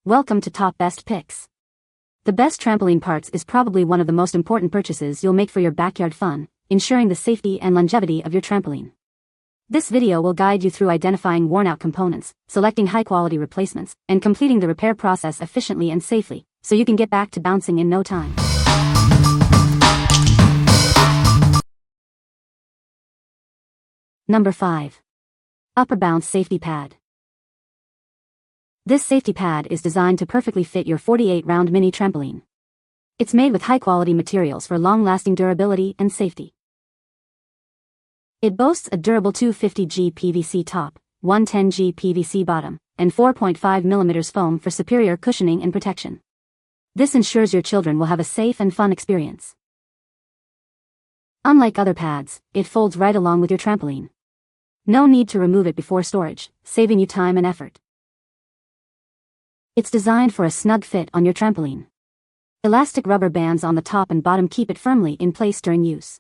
Welcome to Top Best Picks. The best trampoline parts is probably one of the most important purchases you'll make for your backyard fun, ensuring the safety and longevity of your trampoline. This video will guide you through identifying worn-out components, selecting high-quality replacements, and completing the repair process efficiently and safely, so you can get back to bouncing in no time. Number 5. Upper Bounce Safety Pad. This safety pad is designed to perfectly fit your 48-round mini trampoline. It's made with high-quality materials for long-lasting durability and safety. It boasts a durable 250G PVC top, 110G PVC bottom, and 4.5mm foam for superior cushioning and protection. This ensures your children will have a safe and fun experience. Unlike other pads, it folds right along with your trampoline. No need to remove it before storage, saving you time and effort. It's designed for a snug fit on your trampoline. Elastic rubber bands on the top and bottom keep it firmly in place during use.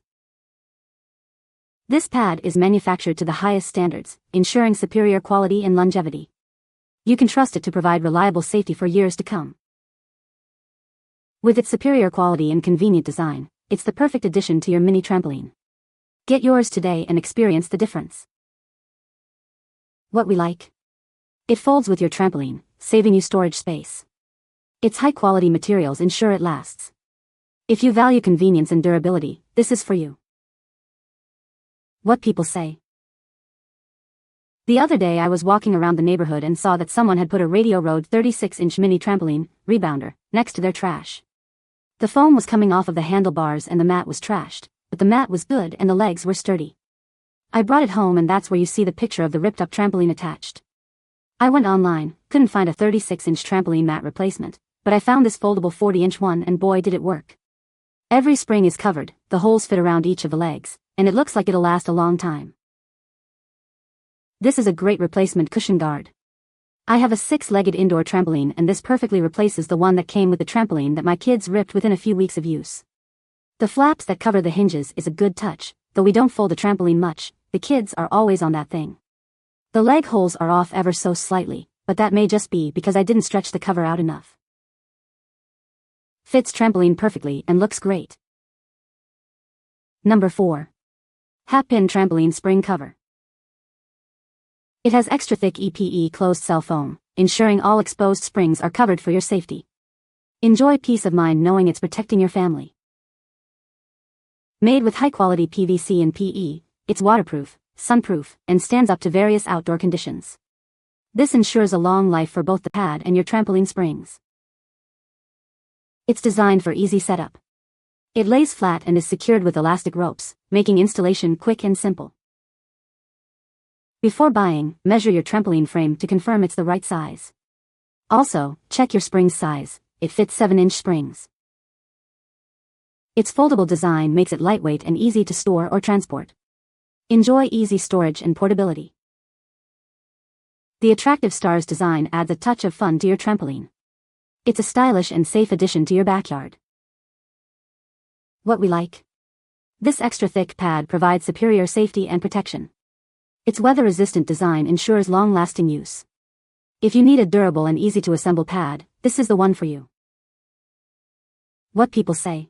This pad is manufactured to the highest standards, ensuring superior quality and longevity. You can trust it to provide reliable safety for years to come. With its superior quality and convenient design, it's the perfect addition to your mini trampoline. Get yours today and experience the difference. What we like? It folds with your trampoline, saving you storage space. Its high-quality materials ensure it lasts. If you value convenience and durability, this is for you. What people say. The other day I was walking around the neighborhood and saw that someone had put a Radio Road 36-inch mini trampoline, rebounder, next to their trash. The foam was coming off of the handlebars and the mat was trashed, but the mat was good and the legs were sturdy. I brought it home and that's where you see the picture of the ripped-up trampoline attached. I went online, couldn't find a 36-inch trampoline mat replacement, but I found this foldable 40-inch one and boy did it work. Every spring is covered, the holes fit around each of the legs, and it looks like it'll last a long time. This is a great replacement cushion guard. I have a 6-legged indoor trampoline and this perfectly replaces the one that came with the trampoline that my kids ripped within a few weeks of use. The flaps that cover the hinges is a good touch, though we don't fold the trampoline much, the kids are always on that thing. The leg holes are off ever so slightly, but that may just be because I didn't stretch the cover out enough. Fits trampoline perfectly and looks great. Number 4. Happin Trampoline Spring Cover. It has extra thick EPE closed cell foam, ensuring all exposed springs are covered for your safety. Enjoy peace of mind knowing it's protecting your family. Made with high-quality PVC and PE, it's waterproof, sunproof, and stands up to various outdoor conditions. This ensures a long life for both the pad and your trampoline springs. It's designed for easy setup. It lays flat and is secured with elastic ropes, making installation quick and simple. Before buying, measure your trampoline frame to confirm it's the right size. Also, check your spring size, it fits 7-inch springs. Its foldable design makes it lightweight and easy to store or transport. Enjoy easy storage and portability. The attractive stars design adds a touch of fun to your trampoline. It's a stylish and safe addition to your backyard. What we like? This extra thick pad provides superior safety and protection. Its weather-resistant design ensures long-lasting use. If you need a durable and easy-to-assemble pad, this is the one for you. What people say.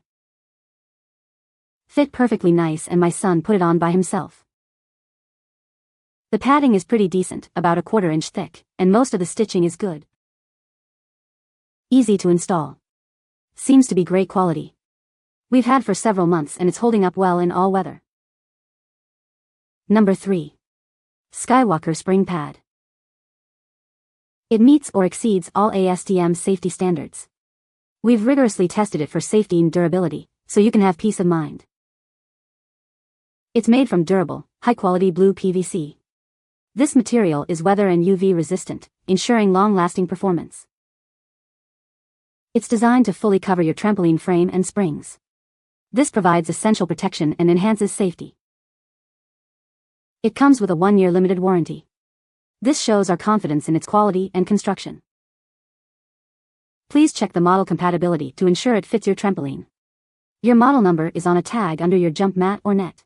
Fit perfectly nice and my son put it on by himself. The padding is pretty decent, about a 1/4 inch thick, and most of the stitching is good. Easy to install. Seems to be great quality. We've had for several months and it's holding up well in all weather. Number 3. Skywalker Spring Pad. It meets or exceeds all ASTM safety standards. We've rigorously tested it for safety and durability, so you can have peace of mind. It's made from durable, high-quality blue PVC. This material is weather and UV resistant, ensuring long-lasting performance. It's designed to fully cover your trampoline frame and springs. This provides essential protection and enhances safety. It comes with a 1-year limited warranty. This shows our confidence in its quality and construction. Please check the model compatibility to ensure it fits your trampoline. Your model number is on a tag under your jump mat or net.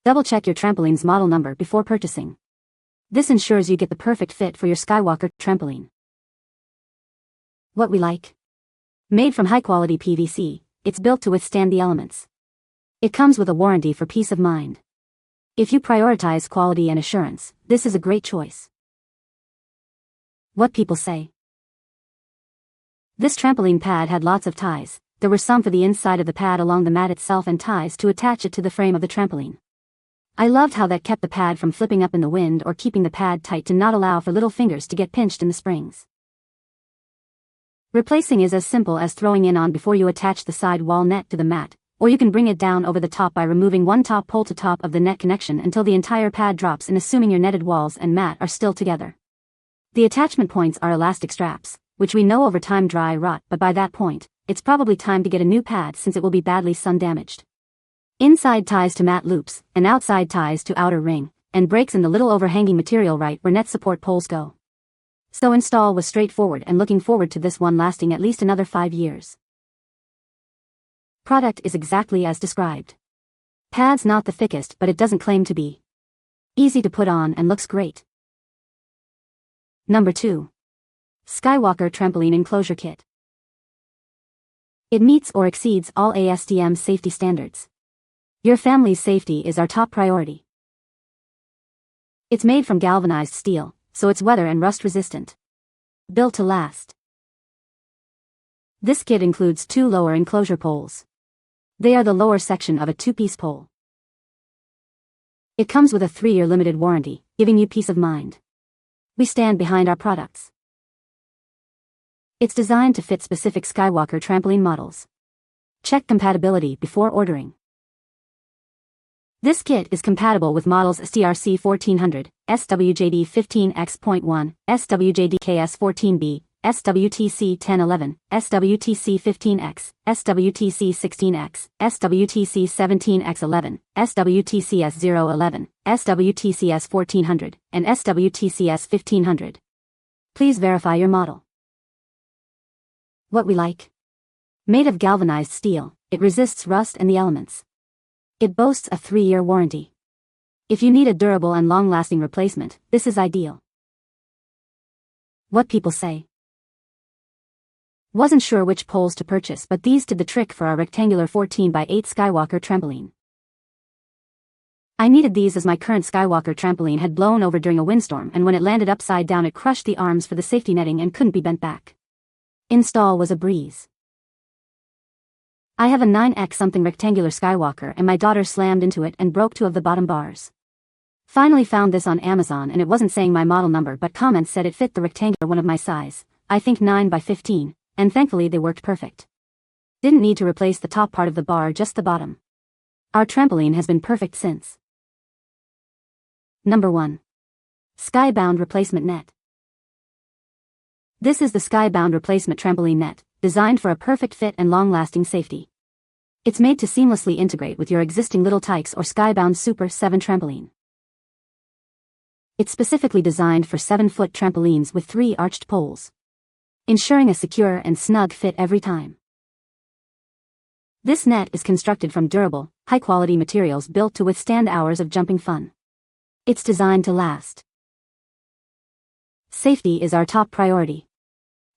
Double-check your trampoline's model number before purchasing. This ensures you get the perfect fit for your Skywalker trampoline. What we like. Made from high-quality PVC, it's built to withstand the elements. It comes with a warranty for peace of mind. If you prioritize quality and assurance, this is a great choice. What people say. This trampoline pad had lots of ties. There were some for the inside of the pad along the mat itself and ties to attach it to the frame of the trampoline. I loved how that kept the pad from flipping up in the wind or keeping the pad tight to not allow for little fingers to get pinched in the springs. Replacing is as simple as throwing in on before you attach the side wall net to the mat, or you can bring it down over the top by removing one top pole to top of the net connection until the entire pad drops in, assuming your netted walls and mat are still together. The attachment points are elastic straps, which we know over time dry rot, but by that point, it's probably time to get a new pad since it will be badly sun damaged. Inside ties to mat loops, and outside ties to outer ring, and breaks in the little overhanging material right where net support poles go. So install was straightforward, and looking forward to this one lasting at least another 5 years. Product is exactly as described. Pad's not the thickest, but it doesn't claim to be. Easy to put on and looks great. Number 2. Skywalker Trampoline Enclosure Kit. It meets or exceeds all ASTM safety standards. Your family's safety is our top priority. It's made from galvanized steel, so it's weather and rust resistant. Built to last. This kit includes 2 lower enclosure poles. They are the lower section of a 2-piece pole. It comes with a 3-year limited warranty, giving you peace of mind. We stand behind our products. It's designed to fit specific Skywalker trampoline models. Check compatibility before ordering. This kit is compatible with models STRC 1400, SWJD 15X.1, SWJD KS14B, SWTC 1011, SWTC 15X, SWTC 16X, SWTC 17X11, SWTCS 011, SWTCS 1400, and SWTCS 1500. Please verify your model. What we like. Made of galvanized steel, it resists rust and the elements. It boasts a 3-year warranty. If you need a durable and long-lasting replacement, this is ideal. What people say. Wasn't sure which poles to purchase, but these did the trick for our rectangular 14x8 Skywalker trampoline. I needed these as my current Skywalker trampoline had blown over during a windstorm, and when it landed upside down it crushed the arms for the safety netting and couldn't be bent back. Install was a breeze. I have a 9x something rectangular Skywalker and my daughter slammed into it and broke 2 of the bottom bars. Finally found this on Amazon, and it wasn't saying my model number, but comments said it fit the rectangular one of my size, I think 9x15, and thankfully they worked perfect. Didn't need to replace the top part of the bar, just the bottom. Our trampoline has been perfect since. Number 1. SkyBound Replacement Net. This is the SkyBound Replacement Trampoline Net, designed for a perfect fit and long-lasting safety. It's made to seamlessly integrate with your existing Little Tikes or SkyBound Super 7 trampoline. It's specifically designed for 7-foot trampolines with 3 arched poles, ensuring a secure and snug fit every time. This net is constructed from durable, high-quality materials built to withstand hours of jumping fun. It's designed to last. Safety is our top priority.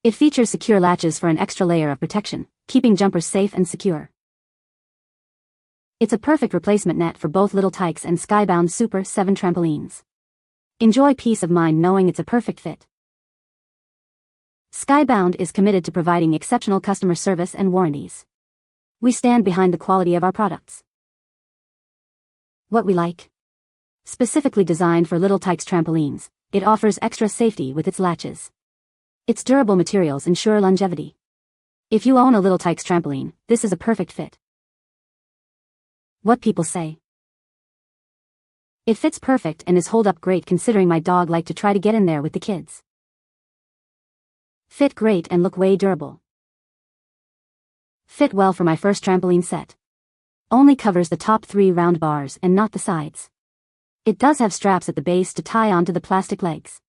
It features secure latches for an extra layer of protection, keeping jumpers safe and secure. It's a perfect replacement net for both Little Tikes and SkyBound Super 7 trampolines. Enjoy peace of mind knowing it's a perfect fit. SkyBound is committed to providing exceptional customer service and warranties. We stand behind the quality of our products. What we like. Specifically designed for Little Tikes trampolines, it offers extra safety with its latches. Its durable materials ensure longevity. If you own a Little Tikes trampoline, this is a perfect fit. What people say. It fits perfect and is hold up great considering my dog liked to try to get in there with the kids. Fit great and look way durable. Fit well for my first trampoline set. Only covers the top 3 round bars and not the sides. It does have straps at the base to tie onto the plastic legs.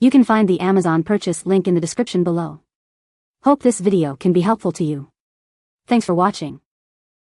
You can find the Amazon purchase link in the description below. Hope this video can be helpful to you. Thanks for watching.